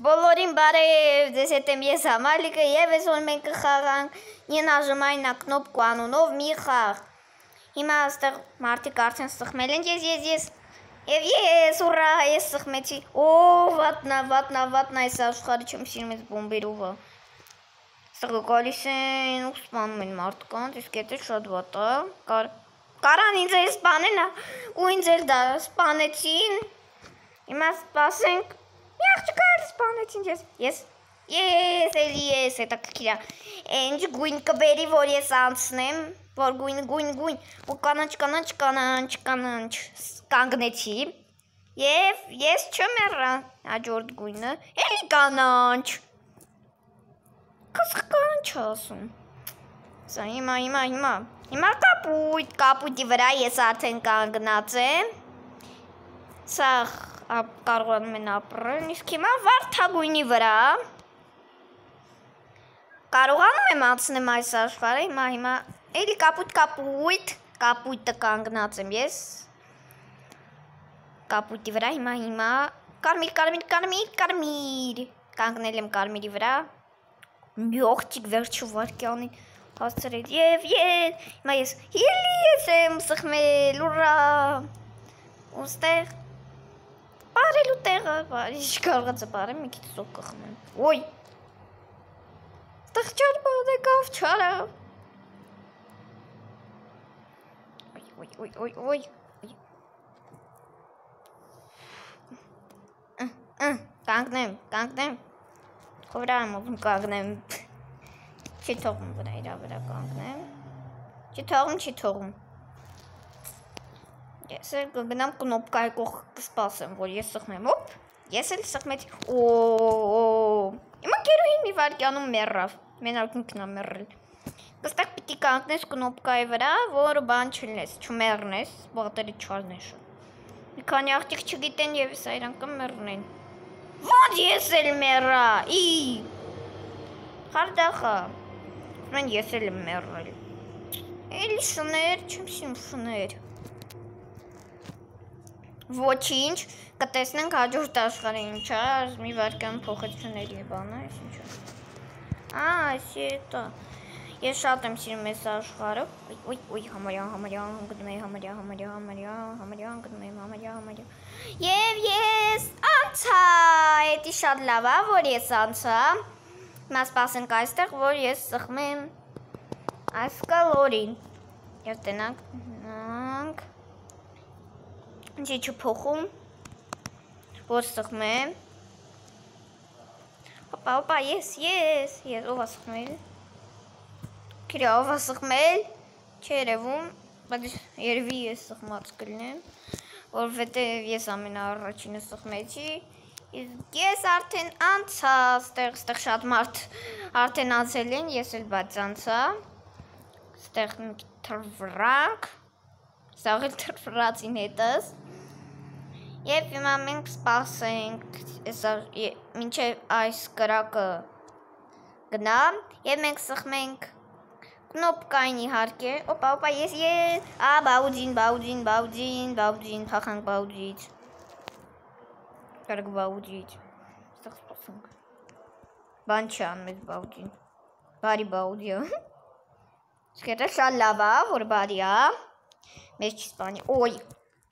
Բոլորին բարև, ձեզ հետ եմ ես Համալիկը և այսօր մենք կխաղանք «Не нажимай на кнопку» անունով մի խաղ։ Հիմա այստեղ մարդիկ արդեն սխմել են ես և ես, ուրա, ես սխմեցի։ Օ, վատնա, այս աշխարհը չեմ սիրում այս բոմբերովը։ Այստեղ գալիս են ու սպանում են մարդկանց, իսկ եթե շատ վատ է։ Կարան ինձ էլ սպանեն ու ինձ էլ սպանեցին։ Հիմա սպասենք։ Մի աղջկա սպանեցին ես, էլի ես, հետաքրքիր է, ինչ գույն կբերի, որ ես անցնեմ, որ գույն, ու կանաչ կանգնեցի, և ես չմեռա, հաջորդ գույնը, էլի կանաչ, կանաչ ասում, սա հիմա կապույտի վրա ես արդեն կանգնած եմ, սա կարողանում են ապրել, իսկ հիմա վարդագույնի վրա կարողանում եմ անցնեմ այս աշխարհը, հիմա էլի կապույտը կանգնած եմ ես, կապույտի վրա, հիմա կարմիր, կանգնել եմ կարմիրի վրա, մի ողջիկ վերջը վարկյանին հասցրել, և հիմա ես եմ սխմել, ուրա, ուստեղ, բարելու տեղը, չկարողացա բարեմ, մի քիչ սոկ կխմեմ, ոյ, ստեղ չարբան եկավ, չարավ, ոյ, կանգնեմ, վրա եմ ուզում կանգնեմ, չի թողում վրա իրա վրա կանգնեմ, չի թողում, ես էլ կգնամ կնոպկայի կողք կսպասեմ, որ ես սխմեմ, ոպ, ես էլ սխմեցի, հիմա գերուհին մի վարկյանում մեռավ, մենակ ինքն է մեռել, այստեղ պիտի կանգնես կնոպկայի վրա, որ բան չլնես, չմեռնես, բաղտերը չարնես, մի քանի աղջիկ չգիտեն և իրանք կմեռնեն, ոնց ես էլ մեռա, խարդախա, ես էլ եմ մեռել, էլի շներ, չեմ սիրում շներ, ոչինչ, կտեսնենք հաջորդ աշխարհը ինչ է, մի վարկյան փոխեցնել և բանը, այս հետը, ես շատ եմ սիրում այս աշխարհը, ոյ, համարյա, և ես անցա, էդի շատ լավ է, որ ես անցա, հիմա սպասենք այստեղ, որ ես սխմեմ այս կալորին, և տնանք, ինչի չփոխում, որ սխմեմ, հոպա, ես, ով է սխմել, քիրյա, ով է սխմել, չերևում, բայց երևի ես սխմած կլնեմ, որովհետև ես ամենաառաջինը սխմեցի, իսկ ես արդեն անցա, ստեղ շատ մարդ արդեն անցել են, ես էլ բաց անցա, ստեղ թրվրանք, սաղ էլ թրվրացին հետս, և հիմա մենք սպասենք, մինչև այս կրակը գնա, և մենք սխմենք կնոպկային իհարկե, օպա, ես, բաուջին, փախանք բաուջից, կարկ բաուջից, ստեղ սպասենք, բան չի անում ես բաուջին, բարի բաուջը, իսկ հետը շատ լավ է, որ բարի է, մեզ չի սպանի, ոյ,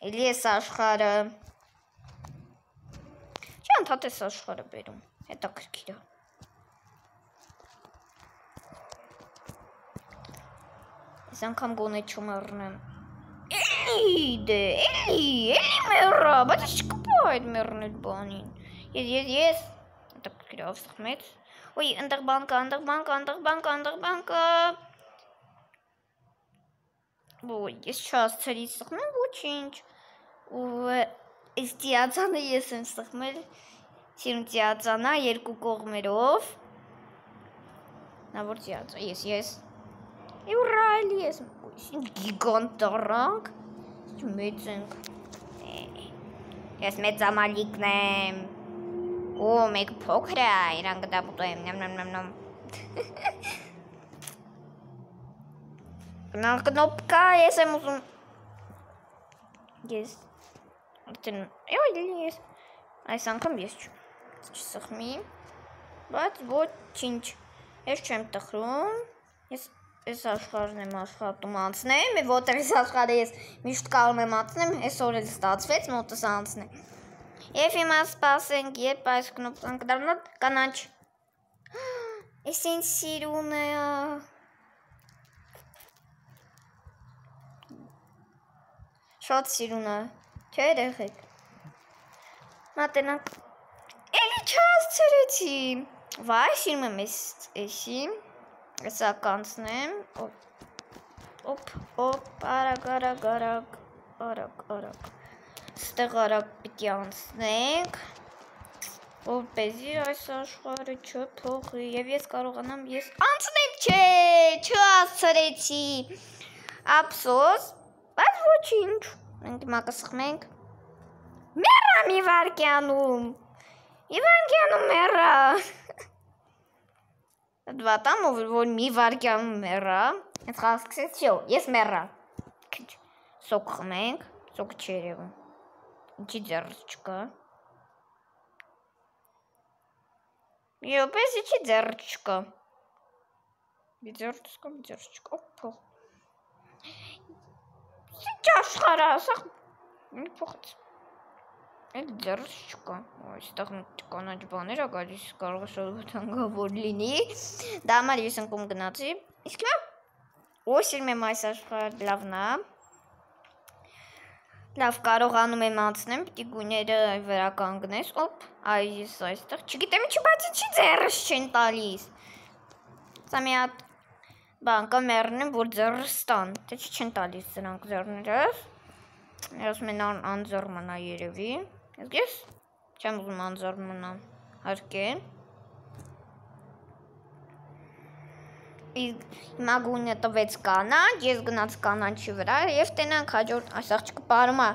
էլի ես աշխարհը, չի անդհատ ես աշխարհը բերում, հետաքրքիր է, ես անգամ գոնե չմեռնեմ, էլի մեռա, բայց ես չկպա այդ մեռնել բանին, ես, հետաքրքիր է, ով սխմեց, ոյ, ընդեղ բան կա, ոյ, ես չասցրի սխմեմ, ոչինչ, ու այս տիածանը ես եմ սխմել, սիրում տիածանա երկու կողմերով, նա որ տիածա, ես, ուրա էլի ես, գիգանտ տառանք, մեծ ենք, ես մեծ Համալիկն եմ, մեկ փոքր է, իրանք դապուտո եմ, նմ, կնոպկա, ես եմ ուզում, ես, այս անգամ ես չում, Չսխմի, բայց ոչինչ, ես չեմ տխրում, ես աշխարհն եմ աշխատում անցնեմ, որտեղ ես աշխարհը ես միշտ կարող եմ անցնեմ, այսօր էլ ստացվեց մոտս անցնեմ, և հիմա սպասենք, երբ այս կնոպկան կդառնա կանաչ, ես ինձ սիրուն է, շատ սիրուն է, չէ երեխեք, մատենանք, էլի չհասցրեցի, վայ, սիրում եմ էսի, Սա կանցնեմ, օպ, արագ, ստեղ արագ պիտի անցնենք, որպեսզի այս աշխարհը չփոխի, և ես կարողանամ, ես անցնեմ, չէ, չհասցրեցի, ափսոս, բայց ոչինչ, մենք հիմա կսխմենք, մեռա մի վայրկյանում մեռա, Դվատամ, որ մի վայրկյանում մեռա, ես խաղ սկսեց, ես մեռա, սոկ խմենք, սոկ չի երևում, ինչի ձեռս չկա, պես ինչի ձեռս չկա, մի ձեռս չկա, փող, ինչ աշխարհ է, ասա, մի փոխեց, Այդ ձեռս չկա, այստեղ կանաչ բաներ է գալիս, կարող է շատ վտանգավոր լինի, դա համար ես ընկում գնացի, իսկ հիմա, սիրում եմ այս աշխարհը լավն է, լավ կարողանում եմ անցնեմ, պիտի գույները վրա կանգնես, ես այստեղ, չգիտեմ ինչի, բայց ինչի ձեռս չեն տալիս, սա մի հատ բան կա մեռնեմ, որ ձեռս տան, թե չեն տալիս սրանք ձեռներս, ես մեն անձեռ մնա երևի, Ես չեմ ուզում անձեռ մնամ, հարկե, հիմա գույնը տվեց կանաչ, ես գնաց կանաչի վրա և տենանք հաջորդ, այս աղջիկը պարում է,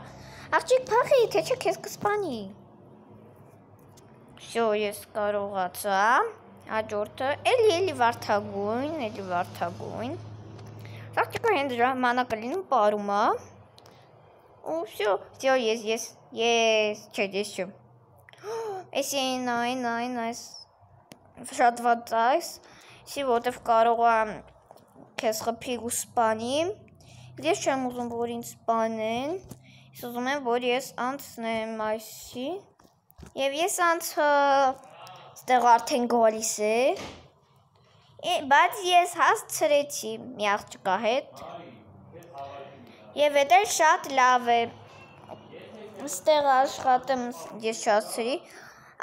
աղջիկ փախի, թե չէ քեզ կսպանի, ես կարողացա, հաջորդը, էլի վարդագույն, աղջիկը հենց ժամանակը լինում պարում է, ես չեմ, այս, շատ վատ այս, որտև կարող է քեզ խփի ու սպանի, ես չեմ ուզում, որ ինձ սպանեն, ես ուզում եմ, որ ես անցնեմ այսի, և ես անցա, ստեղ արդեն գալիս է, բայց ես հասցրեցի մի աղջկա հետ, և էդ էլ շատ լավ է, ստեղ աշխատեմ, ես չհասցրի,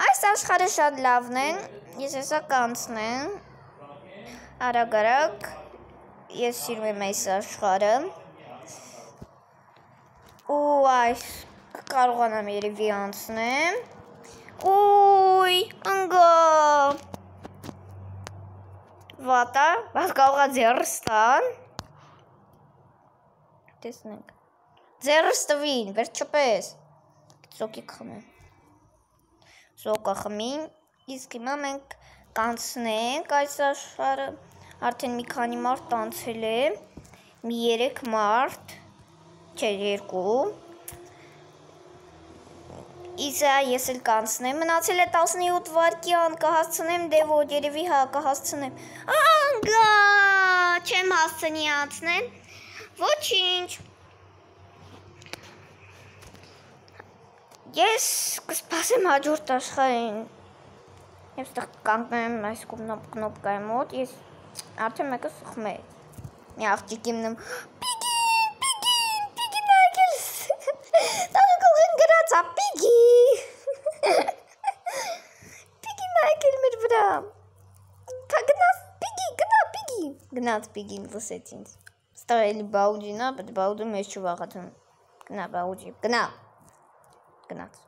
այս աշխարհը շատ լավն է, ես հեսա կանցնեմ, արագ, ես սիրում եմ այս աշխարհը, ու այս կարողանամ երևի անցնեմ, ընգա, վատա, բայց կարող է ձեռս տան, տեսնենք, ձեռս տվին, վերջապես, սոկի խմեմ, սոկը խմին, իսկ հիմա մենք կանցնենք այս աշխարհը, արդեն մի քանի մարդ անցել է, մի 3 մարդ, չէ 2, Իսա ես էլ կանցնեմ, մնացել է 17 վայրկյան, կհասցնեմ, դե որ երևի կհասցնեմ, անգա, չեմ հասցնի անցնեմ, ոչինչ, ես կսպասեմ հաջորդ աշխարհին, և ստեղ կանգնեմ այս կնոպկայի մոտ, ես արդեն մեկը սխմ է, մի աղջիկ իմնում, պիգի նայքել, տաղեկողին գրացա, պիգի նայքել մեր վրա, գնաց պիգի, գնաց պիգին լսեց ինձ, ստեղ էլի բաուջին է, բայց բաուջը մեզ չվաղացում, գնա բաուջի, գնաց,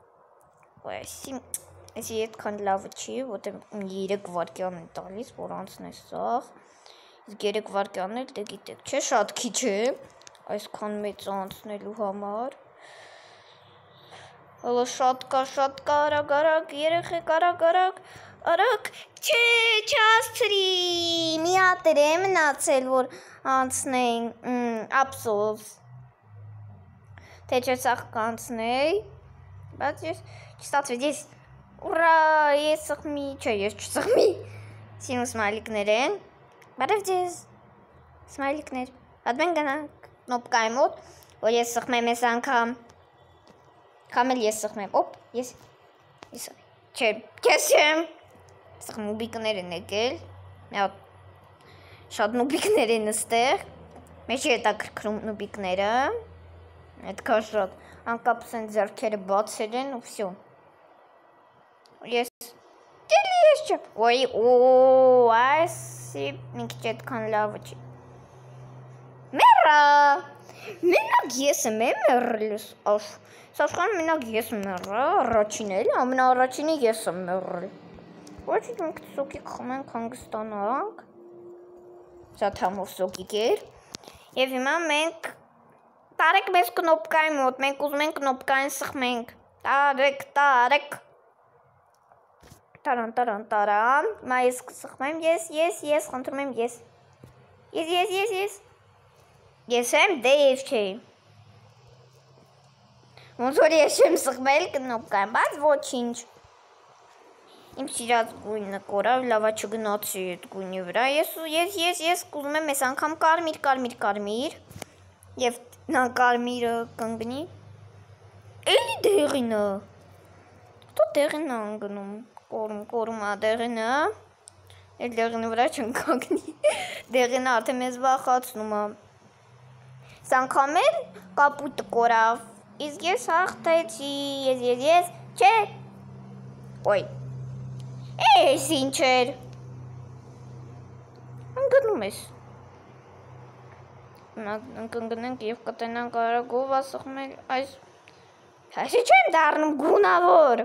այսի այդքան լավը չի, որտեղ 3 վայրկյան են տալիս, որ անցնես սաղ, իսկ 3 վայրկյանն էլ դե գիտեք, չէ շատ քիչ է, այսքան մեծ անցնելու համար, շատ կա, արագ, երեխեք, արագ, չհասցրի, մի հատ է մնացել, որ անցնենք, ափսոս, թե չէ սաղ կանցնեի, բայց ես չստացվեց, Ուրա, ես սխմի, չէ, ես չսխմի։ Սիրուն սմայլիկներ են։ Բարև ձեզ։ Սմայլիկներ։ Հատ մենք գնանք կնոպկայի մոտ, որ ես սխմեմ ես անգամ։ Կամ էլ ես սխմեմ։ Օպ, ես չէ, քեզ չեմ։ Սխ նուբիկներ են եկել։ Մի հատ շատ նուբիկներ են ստեղ։ Մեջի հետաքրքրում նուբիկները։ Այդքան շատ անկապ են ձեռքերը բացել են ու վсё։ Ես ես չեմ։ Ոյ, այսի մի քիչ այդքան լավը չի։ Մեռա։ Մենակ ես եմ մեռելս, Սաշխան մենակ ես եմ մեռա, առաջին էլ, ամենաառաջինը ես եմ մեռել։ Ոչինչ մենք սոկիկ խմենք հանգստանանք։ Սա թամով սոկիկ էր։ Եվ հիմա մենք տարեք մեզ կնոպկայի մոտ, մենք ուզում ենք կնոպկային սխմենք։ Տարեք։ Տարան, հիմա ես կսխմեմ, ես, խնդրում եմ ես։ Ես եմ, դե ես չէ։ Ոնց որ ես չեմ սխմել կնոպկային, բայց ոչինչ։ Իմ սիրած գույնը կորավ, լավա չգնացի այդ գույնի վրա, ես կուզում եմ ես անգամ կարմիր, և նա կարմիրը կնգնի, էլի դեղինը, տո դեղինը անգնում, կորում դեղինը, էլ դեղինը վրա չն կանգնի, դեղինը արդեն մեզ վախացնում է, ս անգամ էլ կապույտը կորավ, իսկ ես հաղթեցի, ես, չէ, ոյ, էս ինչ էր, ընգնում ես, ընկնենք և կտենանք արագով ասխմել այսի չեմ դարնում գունավոր,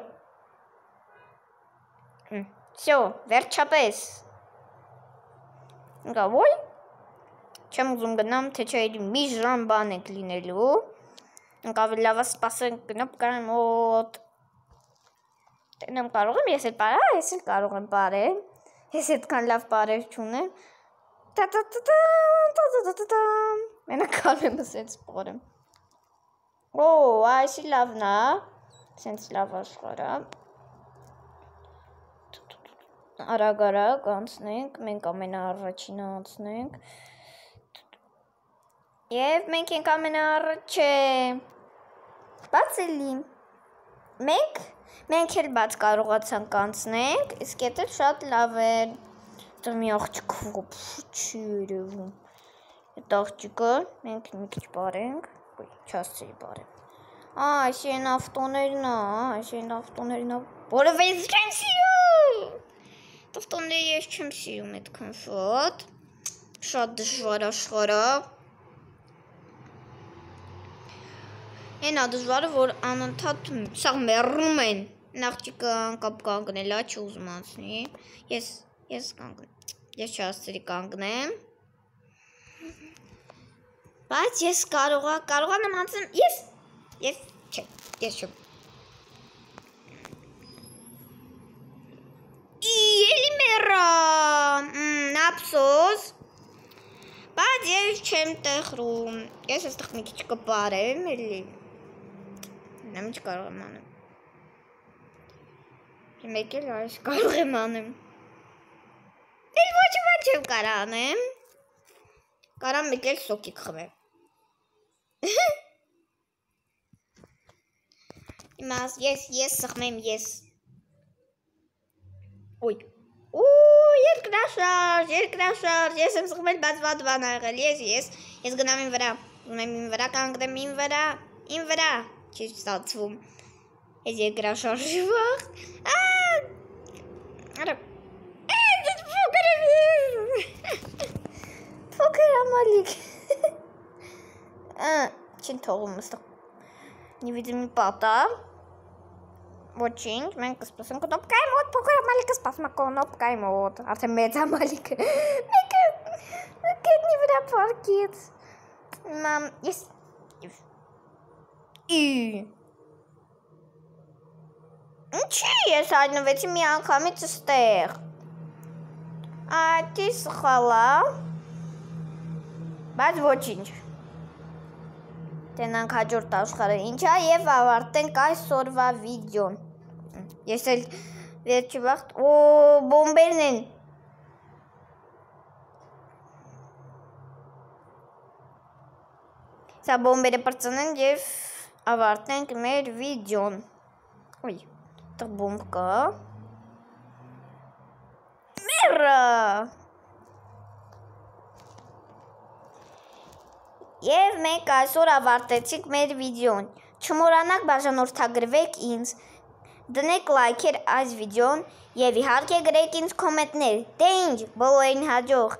վсё, վերջապես, ոյ, չեմ ուզում գնամ, թե չէ մի ժամ բան եք լինելու, ավելի լավա սպասենք կնոպկայի մոտ, տենամ կարող եմ, ես էլ կարող եմ պարել, ես այդքան լավ պարել չունեմ, մենակ կարող եմ սենց պարեմ, այսի լավն է, սենց լավ աշխարհ է, արագ անցնենք, մենք ամենաառաջինը անցնենք, և մենք ենք ամենաառաջը, բաց էլի, մենք էլ բաց կարողացանք անցնենք, իսկ էդ էլ շատ լավ էր, դա մի աղջիկ չի երևում, այդ աղջիկը մենք մի քիչ պարենք, չասցրի պարեմ, այսի են ավտոներն է, որով ես չեմ սիրում, ավտոները ես չեմ սիրում այդքան շատ դժվար աշխարհ է, Ենա դժվարը, որ անընդհատ սաղ մեռնում են, աղջիկը անկապ կանգնել է, չուզում անցնի, ես չասցրի կանգնեմ, բայց ես կարող եմ անցնեմ, ես չեմ, էլի մեռա, ապսոս, բայց ես չեմ տեխրում, ես այստեղ մի քիչ կպարեմ, էլի, Նա ինչ կարող եմ անեմ, մեկ էլ այս կարող եմ անեմ, էլ ոչ չեմ կարա անեմ, կարամ մեկ էլ սոկիկ խմեմ, Իմաս, ես սխմեմ, ես, երկրաշարժ, ես եմ սխմել, բայց վատ բան աղել, ես գնամ իմ վրա, կանգնեմ իմ վրա, չի ստացվում, ես երկրաշարժի վաղ, փոքր ամալիկ, չին թողում ստեղ, նիվիդիմի պատա, ոչինչ, մենք կսպասենք կնոպկայի մոտ, փոքր ամալիկը սպասում է կնոպկայի մոտ, արդեն մեծ ամալիկը, մեկը կետնի վրա պարկեց, ես, Ինչի ես հայտնվեցի մի անգամից ստեղ, Ատի սխալա, բայց ոչինչ, տենանք հաջորդ աշխարհը ինչա և ավարտենք այսօրվա վիդեոն, Ես էլ վերջի վաղտ, բոմբերն են։ Սա բոմբերը պրծնենք և ավարտենք մեր վիդյոն։ Ոյ, տղ բոմբ կա։ Մերը։ Եվ մենք այսօր ավարտեցիք մեր վիդյոն։ Չմոռանաք բաժանորդագրվեք ինձ, դնեք լայքեր այս վիդյոն և իհարկե գրեք ինձ կոմենտներ, դե ինչ, բոլորին հաջող։